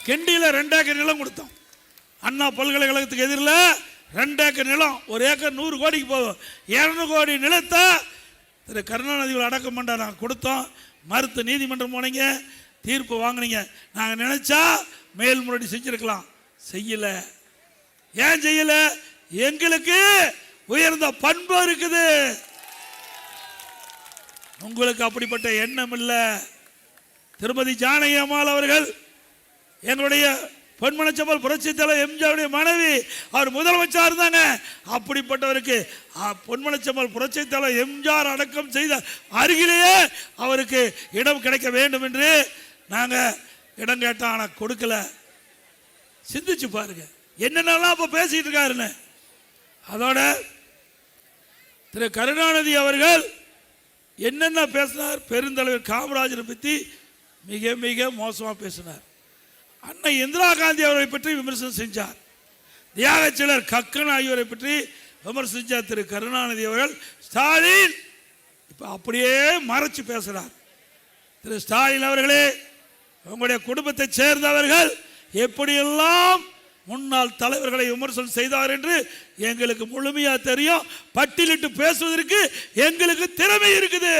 கிண்டியில் 2 ஏக்கர் நிலம் கொடுத்தோம். அண்ணா பல்கலைக்கழகத்துக்கு எதிரில் 2 ஏக்கர் நிலம், 1 ஏக்கர் 100 கோடிக்கு போகும். 200 கோடி நிலத்தை திரு கருணாநிதிகள் அடக்கம் பண்ண நாங்கள் கொடுத்தோம். மறுத்து நீதிமன்றம் போனீங்க, தீர்ப்பு வாங்கினீங்க. நாங்கள் நினைச்சா மேல்முறையீடு செஞ்சிருக்கலாம், செய்யல. ஏன் செய்யல? எங்களுக்கு உயர்ந்த பண்பு இருக்குது, உங்களுக்கு அப்படிப்பட்ட எண்ணம் இல்லை. திருமதி ஜானகி அம்மாள் அவர்கள் எங்களுடைய பொன்மனச்செம்மல் புரட்சித் தலைவர் எம்ஜிஆருடைய மனைவி, அவர் முதலமைச்சர் இருந்தாங்க. அப்படிப்பட்டவருக்கு பொன்மனச்செம்மல் புரட்சித் தலைவர் எம்ஜிஆர் அடக்கம் செய்த அருகிலேயே அவருக்கு இடம் கிடைக்க வேண்டும் என்று நாங்கள் இடம் கேட்டோம், ஆனால் கொடுக்கல. சிந்திச்சு பாருங்க என்னென்னலாம் அப்போ பேசிட்டு இருக்காருன்னு. அதோட திரு கருணாநிதி அவர்கள் என்னென்ன பேசினார்? பெருந்தலைவர் காமராஜரை பற்றி மிக மிக மோசமாக பேசினார். அன்னை இந்திரா காந்தி அவரை பற்றி விமர்சனம் செஞ்சார். தியாகச்சீலர் கக்கன் ஆகியோரை பற்றி விமர்சித்தார் திரு கருணாநிதி அவர்கள். ஸ்டாலின் இப்போ அப்படியே மறைச்சு பேசுகிறார். திரு ஸ்டாலின் அவர்களே, உங்களுடைய குடும்பத்தை சேர்ந்தவர்கள் எப்படியெல்லாம் முன்னாள் தலைவர்களை விமர்சனம் செய்தார் என்று எங்களுக்கு முழுமையாக தெரியும். பட்டியலிட்டு பேசுவதற்கு எங்களுக்கு திறமை இருக்குது.